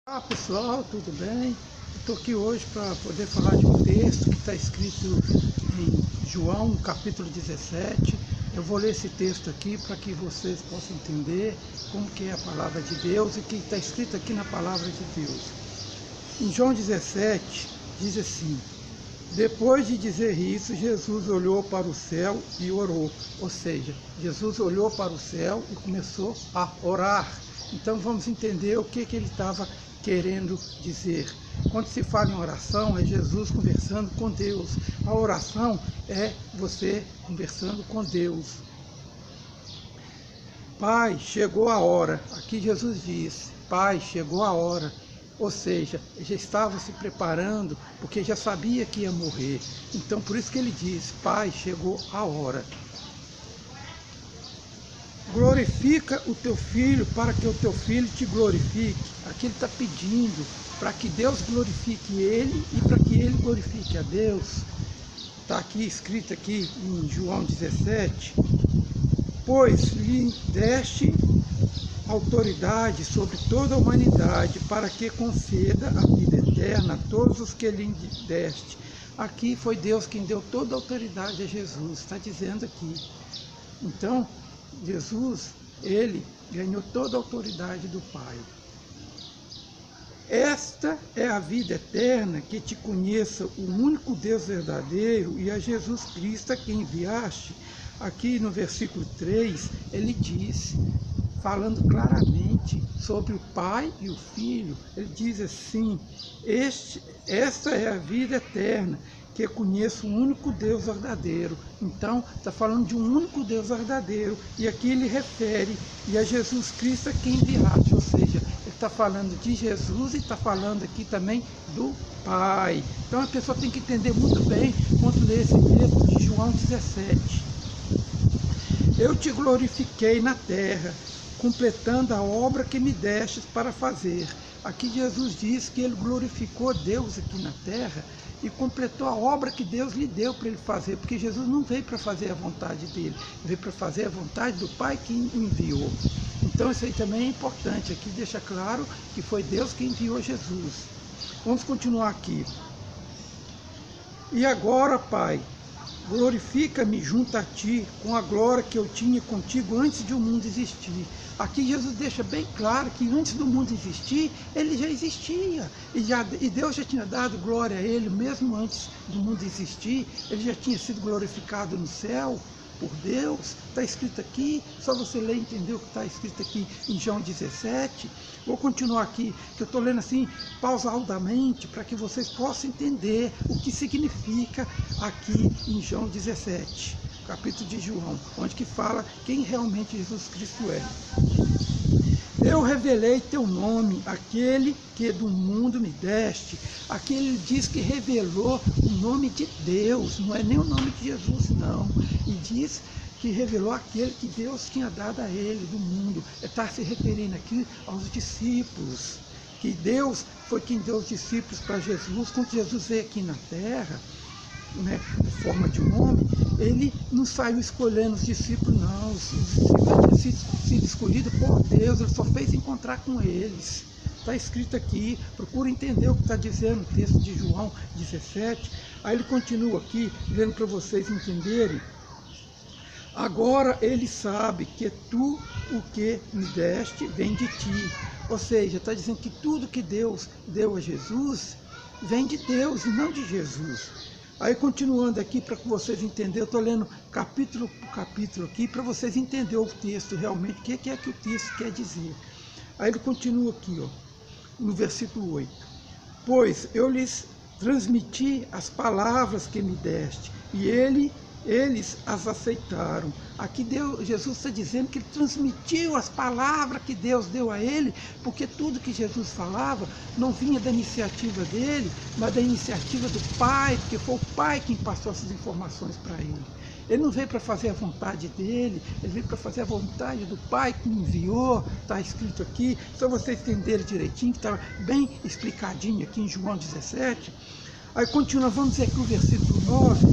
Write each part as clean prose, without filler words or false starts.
Olá pessoal, tudo bem? Estou aqui hoje para poder falar de um texto que está escrito em João, capítulo 17. Eu vou ler esse texto aqui para que vocês possam entender como que é a palavra de Deus e o que está escrito aqui na palavra de Deus. Em João 17, diz assim: depois de dizer isso, Jesus olhou para o céu e orou. Ou seja, Jesus olhou para o céu e começou a orar. Então vamos entender o que ele estava querendo dizer. Quando se fala em oração, é Jesus conversando com Deus. A oração é você conversando com Deus. Pai, chegou a hora. Aqui Jesus disse: Pai, chegou a hora. Ou seja, já estava se preparando, porque já sabia que ia morrer. Então por isso que ele disse: Pai, chegou a hora. Glorifica o teu filho para que o teu filho te glorifique. Aqui ele está pedindo para que Deus glorifique ele e para que ele glorifique a Deus. Está aqui escrito aqui em João 17: pois lhe deste autoridade sobre toda a humanidade para que conceda a vida eterna a todos os que lhe deste. Aqui foi Deus quem deu toda a autoridade a Jesus, está dizendo aqui. Então, Jesus, ele ganhou toda a autoridade do Pai. Esta é a vida eterna, que te conheça o único Deus verdadeiro e a Jesus Cristo a quem enviaste. Aqui no versículo 3, ele diz, falando claramente sobre o Pai e o Filho, ele diz assim: esta é a vida eterna, que conheço o único Deus verdadeiro. Então, está falando de um único Deus verdadeiro, e aqui ele refere, e a Jesus Cristo a quem enviaste, ou seja, ele está falando de Jesus e está falando aqui também do Pai. Então a pessoa tem que entender muito bem quando lê esse texto de João 17. Eu te glorifiquei na terra, completando a obra que me destes para fazer. Aqui Jesus diz que ele glorificou Deus aqui na terra e completou a obra que Deus lhe deu para ele fazer, porque Jesus não veio para fazer a vontade dele, veio para fazer a vontade do Pai que o enviou. Então isso aí também é importante, aqui deixa claro que foi Deus que enviou Jesus. Vamos continuar aqui. E agora, Pai, glorifica-me junto a ti com a glória que eu tinha contigo antes de o mundo existir. Aqui Jesus deixa bem claro que antes do mundo existir, ele já existia. E Deus já tinha dado glória a ele, mesmo antes do mundo existir. Ele já tinha sido glorificado no céu por Deus. Está escrito aqui, só você ler e entender o que está escrito aqui em João 17. Vou continuar aqui, que eu estou lendo assim, pausadamente, para que vocês possam entender o que significa aqui em João 17, capítulo de João, onde que fala quem realmente Jesus Cristo é. Eu revelei teu nome, aquele que do mundo me deste. Aqui ele diz que revelou o nome de Deus, não é nem o nome de Jesus, não. E diz que revelou aquele que Deus tinha dado a ele, do mundo. Está se referindo aqui aos discípulos, que Deus foi quem deu os discípulos para Jesus. Quando Jesus veio aqui na terra, né, em forma de um homem, ele não saiu escolhendo os discípulos, não. Os discípulos tinham sido escolhidos por Deus, ele só fez encontrar com eles. Está escrito aqui, procura entender o que está dizendo o texto de João 17. Aí ele continua aqui, lendo para vocês entenderem. Agora ele sabe que tu, o que me deste, vem de ti. Ou seja, está dizendo que tudo que Deus deu a Jesus, vem de Deus e não de Jesus. Aí continuando aqui, para que vocês entenderem, eu estou lendo capítulo por capítulo aqui, para vocês entenderem o texto realmente, o que é que o texto quer dizer. Aí ele continua aqui, ó, no versículo 8. Pois eu lhes transmiti as palavras que me deste, e eles as aceitaram. Aqui Jesus está dizendo que ele transmitiu as palavras que Deus deu a ele, porque tudo que Jesus falava não vinha da iniciativa dele, mas da iniciativa do Pai, porque foi o Pai quem passou essas informações para ele. Ele não veio para fazer a vontade dele, ele veio para fazer a vontade do Pai que me enviou. Está escrito aqui, só vocês entenderem direitinho, que está bem explicadinho aqui em João 17. Aí continua, vamos dizer aqui o versículo 9.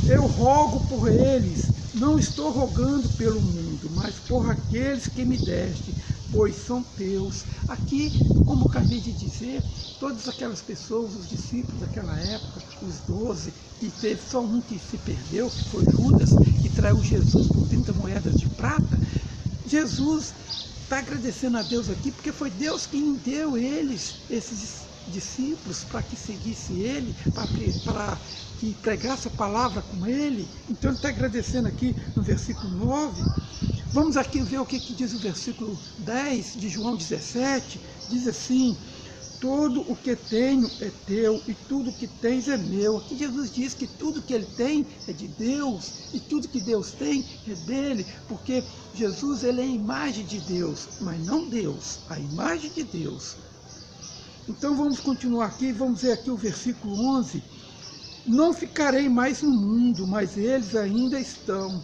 Eu rogo por eles, não estou rogando pelo mundo, mas por aqueles que me deste, pois são teus. Aqui, como eu acabei de dizer, todas aquelas pessoas, os discípulos daquela época, os 12, que teve só um que se perdeu, que foi Judas, que traiu Jesus por 30 moedas de prata, Jesus está agradecendo a Deus aqui, porque foi Deus quem deu eles, esses discípulos, para que seguisse ele, para que pregasse a palavra com ele. Então ele está agradecendo aqui no versículo 9. Vamos aqui ver o que diz o versículo 10 de João 17, diz assim: todo o que tenho é teu e tudo o que tens é meu. Aqui Jesus diz que tudo que ele tem é de Deus e tudo que Deus tem é dele, porque Jesus ele é a imagem de Deus, mas não Deus, a imagem de Deus. Então vamos continuar aqui, vamos ver aqui o versículo 11. Não ficarei mais no mundo, mas eles ainda estão.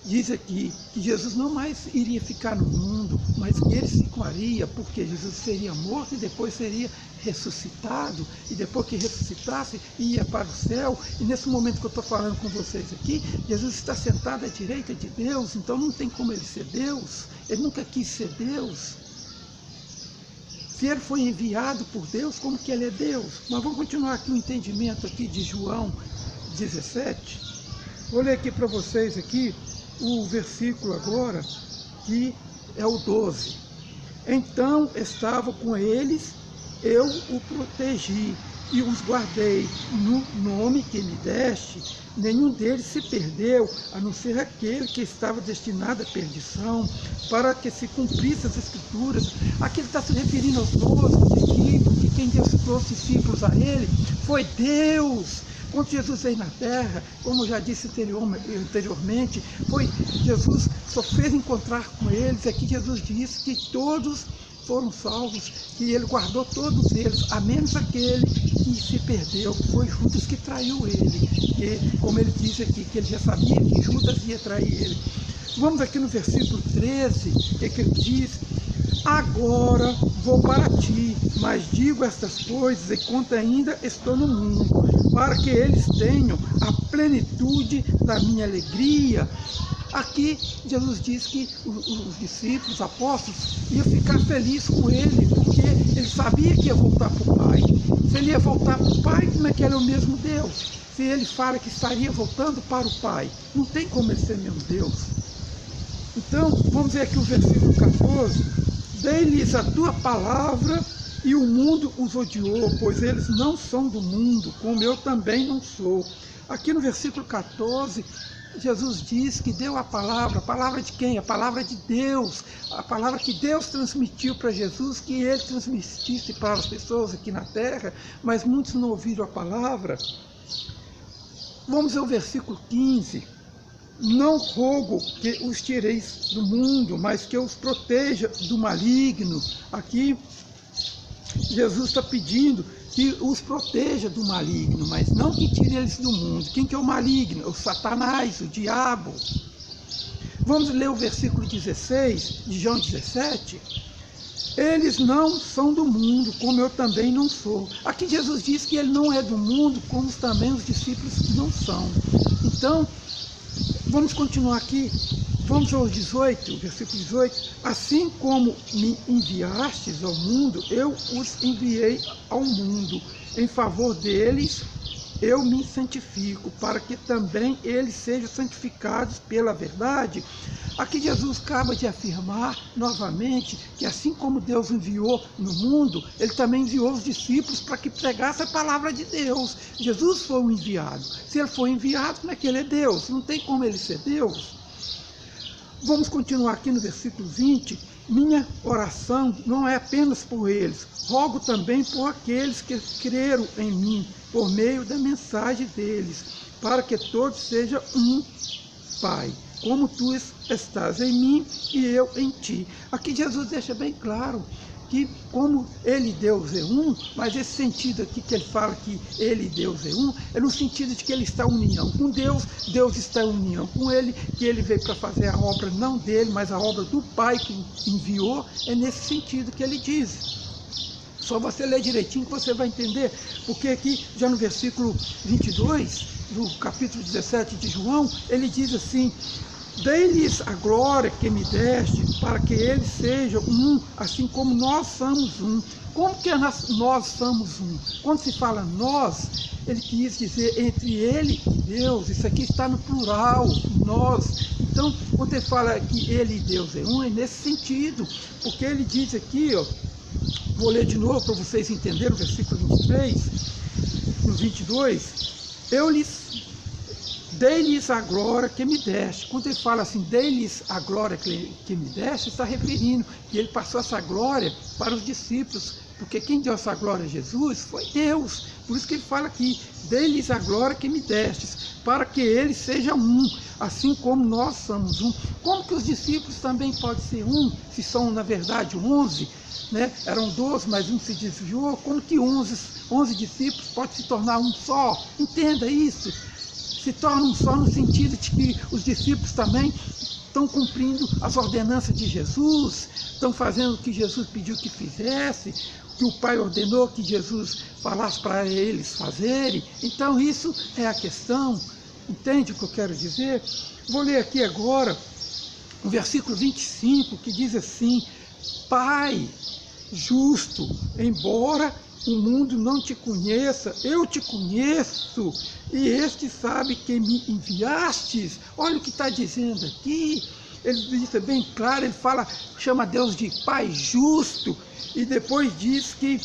Diz aqui que Jesus não mais iria ficar no mundo, mas que ele ficaria, porque Jesus seria morto e depois seria ressuscitado, e depois que ressuscitasse, ia para o céu. E nesse momento que eu estou falando com vocês aqui, Jesus está sentado à direita de Deus, então não tem como ele ser Deus, ele nunca quis ser Deus. Se ele foi enviado por Deus, como que ele é Deus? Mas vamos continuar aqui o entendimento aqui de João 17. Vou ler aqui para vocês aqui o versículo agora, que é o 12. Então estava com eles, eu o protegi e os guardei no nome que me deste. Nenhum deles se perdeu, a não ser aquele que estava destinado à perdição, para que se cumprisse as Escrituras. Aqui ele está se referindo aos 12 discípulos, que quem trouxe discípulos a ele foi Deus. Quando Jesus veio na terra, como eu já disse anteriormente, foi Jesus só fez encontrar com eles. Aqui Jesus disse que todos foram salvos, que ele guardou todos eles, a menos aquele que se perdeu, que foi Judas que traiu ele. Que, como ele diz aqui, que ele já sabia que Judas ia trair ele. Vamos aqui no versículo 13, que ele diz: agora vou para ti, mas digo estas coisas enquanto ainda estou no mundo, para que eles tenham a plenitude da minha alegria. Aqui Jesus diz que os discípulos, os apóstolos, iam ficar felizes com ele, porque ele sabia que ia voltar para o Pai. Se ele ia voltar para o Pai, como é que ele é o mesmo Deus? Se ele fala que estaria voltando para o Pai, não tem como ele ser mesmo Deus. Então, vamos ver aqui o versículo 14. Dei-lhes a tua palavra e o mundo os odiou, pois eles não são do mundo, como eu também não sou. Aqui no versículo 14, Jesus diz que deu a palavra de quem? A palavra de Deus, a palavra que Deus transmitiu para Jesus, que ele transmitisse para as pessoas aqui na terra, mas muitos não ouviram a palavra. Vamos ao versículo 15. Não rogo que os tireis do mundo, mas que os proteja do maligno. Aqui Jesus está pedindo que os proteja do maligno, mas não que tire eles do mundo. Quem que é o maligno? O Satanás, o diabo. Vamos ler o versículo 16 de João 17. Eles não são do mundo, como eu também não sou. Aqui Jesus diz que ele não é do mundo, como também os discípulos não são. Então, vamos continuar aqui. Vamos ao 18, versículo 18. Assim como me enviastes ao mundo, eu os enviei ao mundo. Em favor deles, eu me santifico, para que também eles sejam santificados pela verdade. Aqui Jesus acaba de afirmar novamente que assim como Deus enviou no mundo, ele também enviou os discípulos para que pregasse a palavra de Deus. Jesus foi o enviado. Se ele foi enviado, como é que ele é Deus? Não tem como ele ser Deus. Vamos continuar aqui no versículo 20. Minha oração não é apenas por eles, rogo também por aqueles que creram em mim, por meio da mensagem deles, para que todos sejam um, Pai, como tu estás em mim e eu em ti. Aqui Jesus deixa bem claro que como ele e Deus é um, mas esse sentido aqui que ele fala que ele e Deus é um, é no sentido de que ele está em união com Deus, Deus está em união com ele, que ele veio para fazer a obra não dele, mas a obra do Pai que enviou, é nesse sentido que ele diz. Só você ler direitinho que você vai entender, porque aqui já no versículo 22, do capítulo 17 de João, ele diz assim: dei-lhes a glória que me deste, para que eles sejam um, assim como nós somos um. Como que nós somos um? Quando se fala nós, ele quis dizer entre ele e Deus. Isso aqui está no plural, nós. Então, quando ele fala que ele e Deus é um, é nesse sentido. Porque ele diz aqui, ó, vou ler de novo para vocês entenderem o versículo 23, no 22, dei-lhes a glória que me deste. Quando ele fala assim, dei-lhes a glória que me deste, está referindo que ele passou essa glória para os discípulos, porque quem deu essa glória a Jesus foi Deus. Por isso que ele fala aqui, dei-lhes a glória que me destes, para que eles sejam um, assim como nós somos um. Como que os discípulos também podem ser um, se são na verdade 11, né? Eram 12, mas um se desviou. Como que 11 discípulos podem se tornar um só? Entenda isso. Se tornam um só no sentido de que os discípulos também estão cumprindo as ordenanças de Jesus, estão fazendo o que Jesus pediu que fizesse, que o Pai ordenou que Jesus falasse para eles fazerem. Então isso é a questão. Entende o que eu quero dizer? Vou ler aqui agora o versículo 25, que diz assim: Pai justo, embora o mundo não te conheça, eu te conheço, e este sabe que me enviastes. Olha o que está dizendo aqui. Ele diz bem claro, ele fala, chama Deus de Pai justo, e depois diz que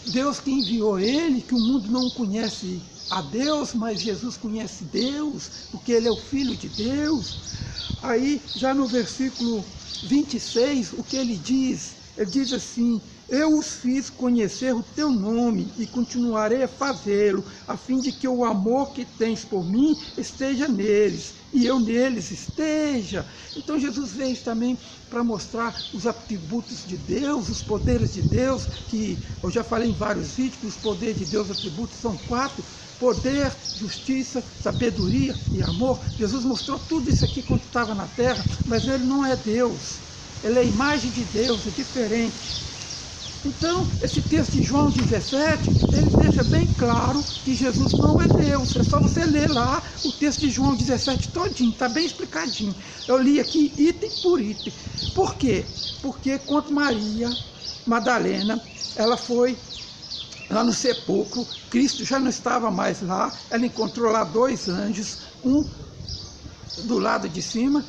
Deus que enviou ele, que o mundo não conhece a Deus, mas Jesus conhece Deus, porque ele é o Filho de Deus. Aí, já no versículo 26, o que ele diz? Ele diz assim: eu os fiz conhecer o teu nome e continuarei a fazê-lo, a fim de que o amor que tens por mim esteja neles e eu neles esteja. Então Jesus veio também para mostrar os atributos de Deus, os poderes de Deus, que eu já falei em vários vídeos, que os poderes de Deus, os atributos são 4: poder, justiça, sabedoria e amor. Jesus mostrou tudo isso aqui quando estava na terra, mas ele não é Deus, ele é a imagem de Deus, é diferente. Então, esse texto de João 17, ele deixa bem claro que Jesus não é Deus. É só você ler lá o texto de João 17 todinho, está bem explicadinho. Eu li aqui item por item. Por quê? Porque quando Maria Madalena, ela foi lá no sepulcro, Cristo já não estava mais lá, ela encontrou lá 2 anjos, um do lado de cima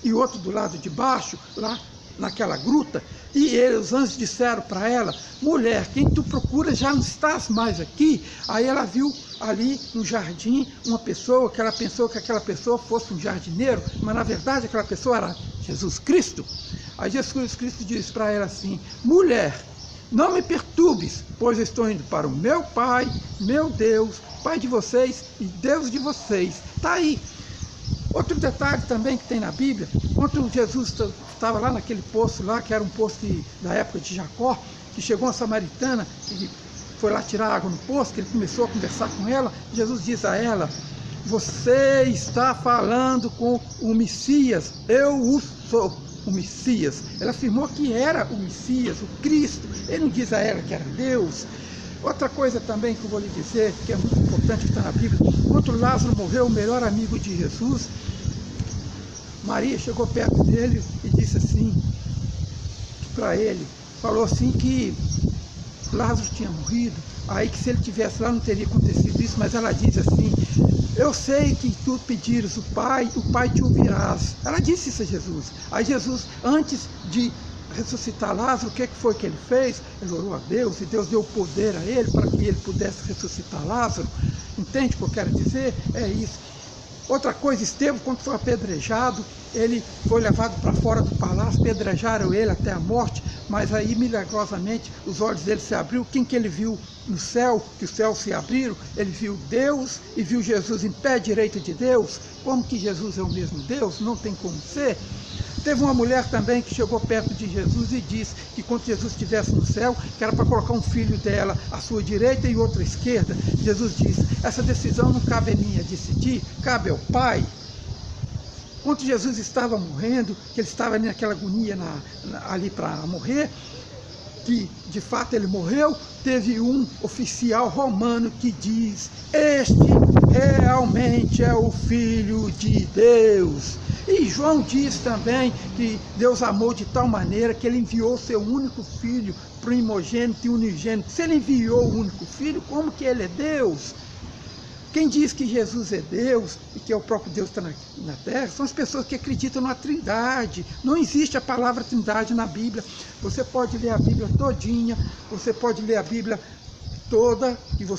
e outro do lado de baixo, lá naquela gruta, e os anjos disseram para ela: mulher, quem tu procura já não estás mais aqui. Aí ela viu ali no jardim uma pessoa, que ela pensou que aquela pessoa fosse um jardineiro, mas na verdade aquela pessoa era Jesus Cristo. Aí Jesus Cristo disse para ela assim: mulher, não me perturbes, pois eu estou indo para o meu Pai, meu Deus, Pai de vocês e Deus de vocês. Está aí. Outro detalhe também que tem na Bíblia, quando Jesus estava lá naquele poço lá, que era um poço da época de Jacó, que chegou uma samaritana, que foi lá tirar água no poço, que ele começou a conversar com ela, Jesus diz a ela: você está falando com o Messias, eu o sou o Messias. Ela afirmou que era o Messias, o Cristo, ele não diz a ela que era Deus. Outra coisa também que eu vou lhe dizer, que é muito importante, que está na Bíblia, quando Lázaro morreu, o melhor amigo de Jesus, Maria chegou perto dele e disse assim para ele, falou assim que Lázaro tinha morrido, aí que se ele tivesse lá não teria acontecido isso, mas ela diz assim: eu sei que tu pedires o Pai te ouvirás. Ela disse isso a Jesus. Aí Jesus, antes de ressuscitar Lázaro, o que foi que ele fez? Ele orou a Deus e Deus deu poder a ele para que ele pudesse ressuscitar Lázaro. Entende o que eu quero dizer? É isso. Outra coisa, Estevão, quando foi apedrejado, ele foi levado para fora do palácio, apedrejaram ele até a morte, mas aí milagrosamente os olhos dele se abriu. Quem que ele viu no céu, que os céus se abriram? Ele viu Deus e viu Jesus em pé direito de Deus. Como que Jesus é o mesmo Deus? Não tem como ser. Teve uma mulher também que chegou perto de Jesus e disse que quando Jesus estivesse no céu, que era para colocar um filho dela à sua direita e outro à esquerda. Jesus disse: essa decisão não cabe a mim a decidir, cabe ao Pai. Quando Jesus estava morrendo, que ele estava ali naquela agonia ali para morrer, que de fato ele morreu, teve um oficial romano que diz: este realmente é o Filho de Deus. E João diz também que Deus amou de tal maneira que ele enviou o seu único filho, primogênito e unigênito. Se ele enviou o único filho, como que ele é Deus? Quem diz que Jesus é Deus e que é o próprio Deus que está na terra, são as pessoas que acreditam na Trindade. Não existe a palavra Trindade na Bíblia. Você pode ler a Bíblia todinha, você pode ler a Bíblia toda, e você